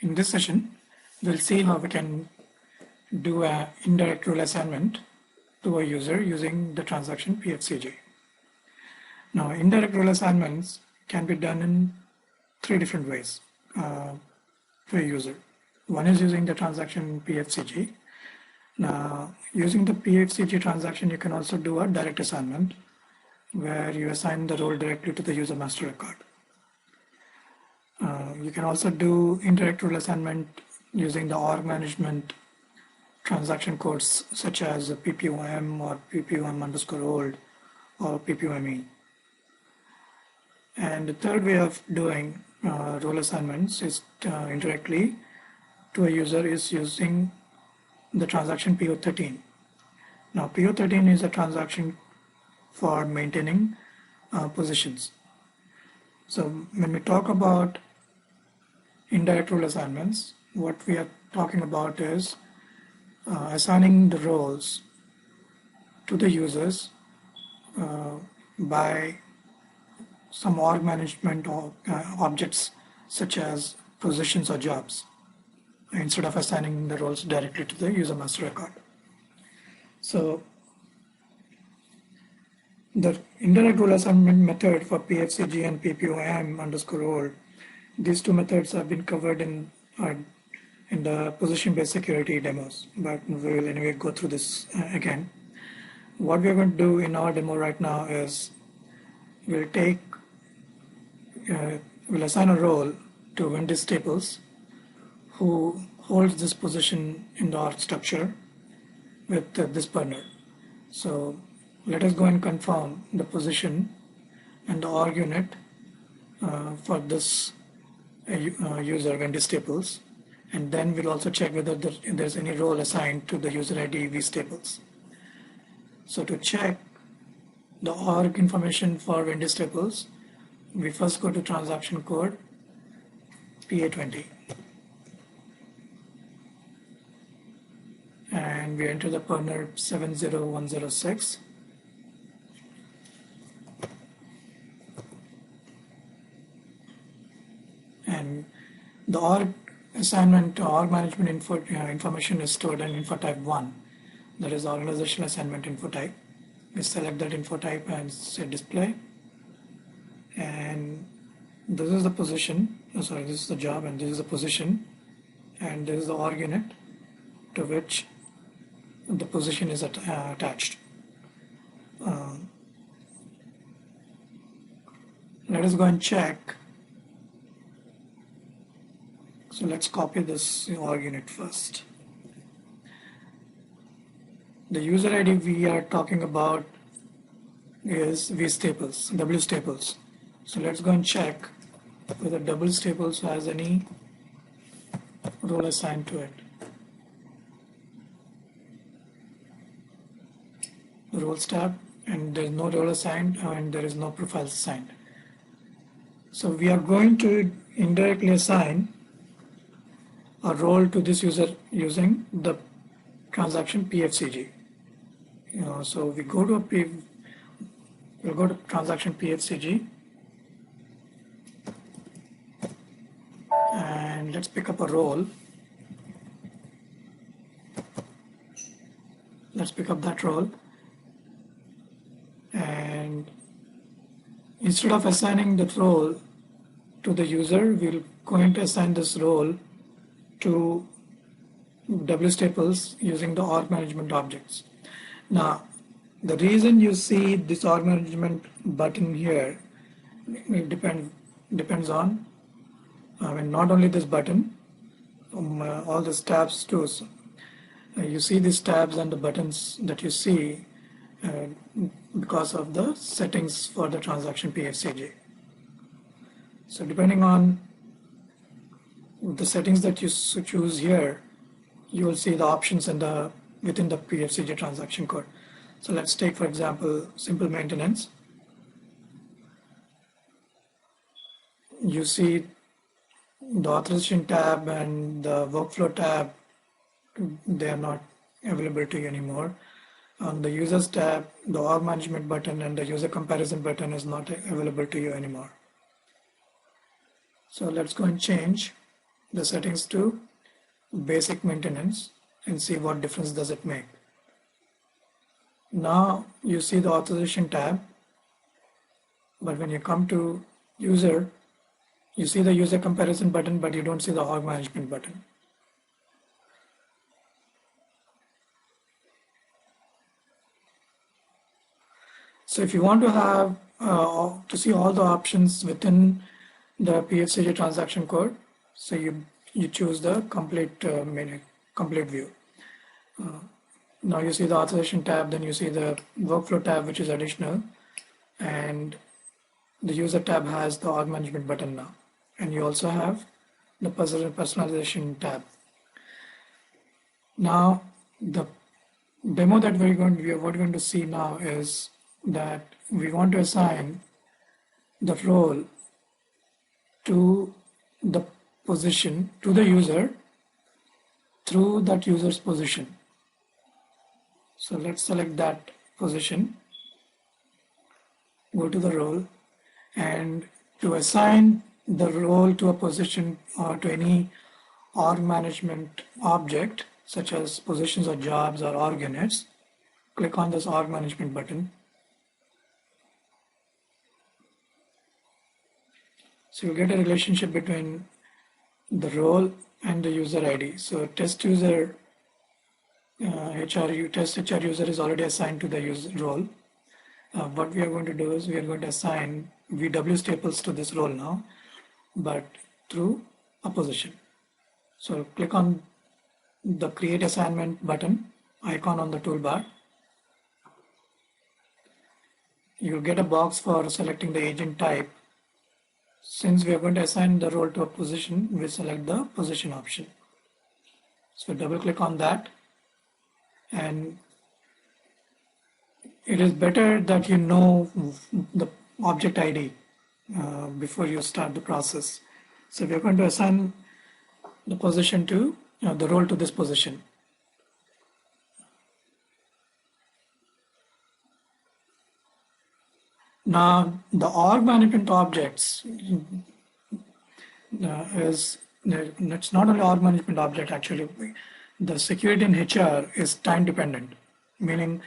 In this session, we'll see how we can do an indirect role assignment to a user using the transaction PFCG. Now, indirect role assignments can be done in three different ways to a user. One is using the transaction PFCG. Now, using the PFCG transaction, you can also do a direct assignment where you assign the role directly to the user master record. You can also do indirect role assignment using the org management transaction codes such as PPOM or PPOM_old or PPOME. And the third way of doing role assignments is indirectly to a user is using the transaction PO13. Now PO13 is a transaction for maintaining positions. So when we talk about indirect role assignments, what we are talking about is assigning the roles to the users by some org management or objects such as positions or jobs, instead of assigning the roles directly to the user master record. So the indirect role assignment method for PFCG and PPOM_old, these two methods have been covered in the position-based security demos, but we will anyway go through this again. What we are going to do in our demo right now is we'll assign a role to Wendy Staples, who holds this position in the org structure with this partner. So let us go and confirm the position and the org unit for this user, Wendy Staples, and then we'll also check whether there's any role assigned to the user ID V Staples. So to check the org information for Wendy Staples, we first go to transaction code PA20 and we enter the partner 70106. And the org assignment, org management information is stored in info type 1, that is organizational assignment info type. We select that info type and say display, and this is the position, this is the job, and this is the position, and this is the org unit to which the position is attached. Let us go and check. So let's copy this org unit first. The user ID we are talking about is V Staples, W Staples. So let's go and check whether W Staples has any role assigned to it. The roles tab, and there is no role assigned, and there is no profiles assigned. So we are going to indirectly assign a role to this user using the transaction PFCG. So we go to we'll go to transaction PFCG and let's pick up a role. Let's pick up that role, and instead of assigning that role to the user, we're going to assign this role to W Staples using the org management objects. Now, the reason you see this org management button here depends on, not only this button, all these tabs too. So, you see these tabs and the buttons that you see because of the settings for the transaction PFCG. So depending on the settings that you choose here, you will see the options within the PFCG transaction code. So let's take, for example, simple maintenance. You see the authorization tab and the workflow tab, they are not available to you anymore. On the users tab, the org management button and the user comparison button is not available to you anymore. So let's go and change the settings to basic maintenance and see what difference does it make. Now you see the authorization tab, but when you come to user, you see the user comparison button, but you don't see the org management button. So if you want to have to see all the options within the PFCG transaction code, so you choose the complete menu, complete view. Now you see the authorization tab, then you see the workflow tab, which is additional, and the user tab has the org management button now, and you also have the personalization tab. Now the demo that we're going to see now is that we want to assign the role to the position, to the user through that user's position. So let's select that position, go to the role, and to assign the role to a position or to any org management object, such as positions or jobs or org units, click on this org management button. So you get a relationship between the role and the user ID. So test user test HR user is already assigned to the user role. What we are going to do is we are going to assign VW staples to this role now, but through a position. So click on the create assignment button icon on the toolbar. You'll get a box for selecting the agent type. Since we are going to assign the role to a position, we select the position option. So double click on that, and it is better that you know the object ID before you start the process. So we are going to assign the position to the role to this position. Now the org management objects it's not only org management object. Actually, the security in HR is time dependent, meaning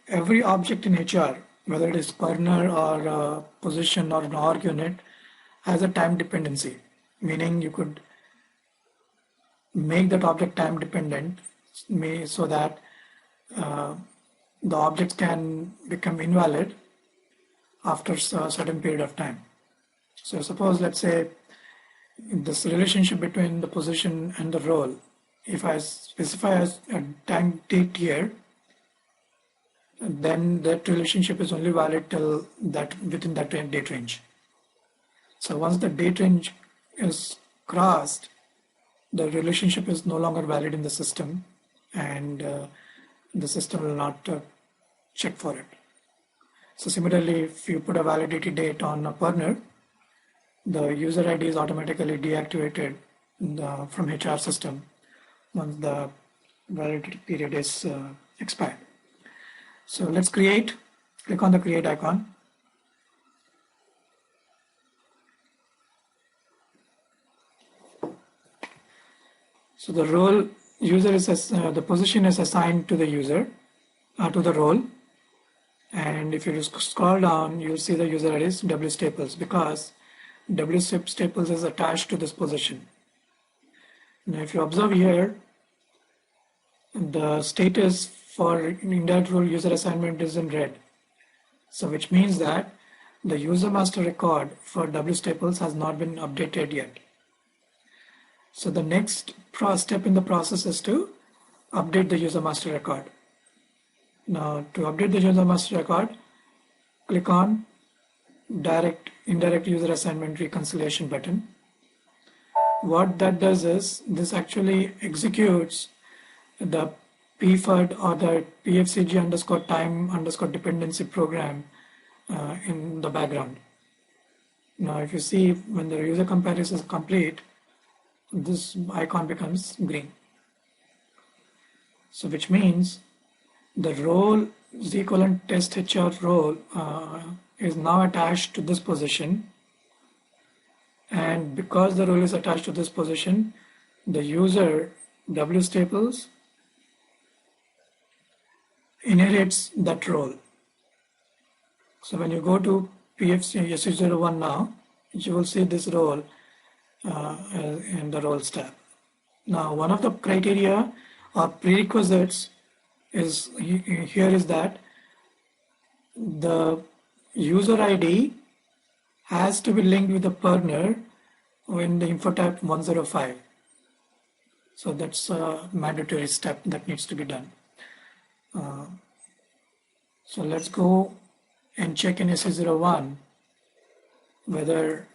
every object in HR, whether it is partner or a position or an org unit, has a time dependency, meaning you could make that object time dependent so that the objects can become invalid after a certain period of time. So suppose, let's say, this relationship between the position and the role, if I specify as a time date here, then that relationship is only valid till that within that date range. So once the date range is crossed, the relationship is no longer valid in the system, and the system will not check for it. So similarly, if you put a validity date on a partner, the user ID is automatically deactivated from HR system once the validity period is expired. So let's create. Click on the create icon. So the role user is the position is assigned to the user, to the role. And if you just scroll down, you'll see the user ID is W Staples, because W Staples is attached to this position. Now, if you observe here, the status for indirect role user assignment is in red. So which means that the user master record for W Staples has not been updated yet. So the next step in the process is to update the user master record. Now, to update the user master record, click on indirect user assignment reconciliation button. What that does is this actually executes the PFUD or the PFCG underscore time underscore dependency program in the background. Now, if you see when the user comparison is complete, this icon becomes green. So which means the role z:" test HR role is now attached to this position, And because the role is attached to this position, the user W staples inherits that role. So when you go to PFC SU01 now, you will see this role in the roles tab. Now, one of the criteria or prerequisites is here is that the user ID has to be linked with the partner in the info type 105. So that's a mandatory step that needs to be done. So let's go and check in SE01 whether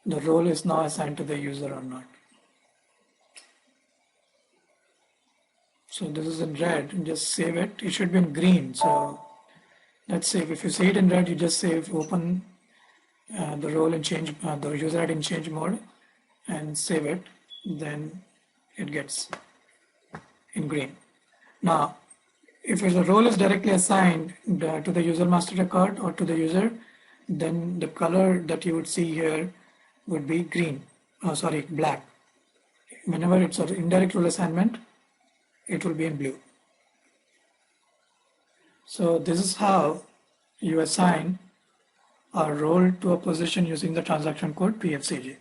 the role is now assigned to the user or not. So this is in red, and just save it. It should be in green. So let's save. If you see it in red, you just save, open the role and change the user ID in change mode and save it. Then it gets in green. Now, if the role is directly assigned to the user master record or to the user, then the color that you would see here would be green, black. Whenever it's an indirect role assignment, it will be in blue. So this is how you assign a role to a position using the transaction code PFCG.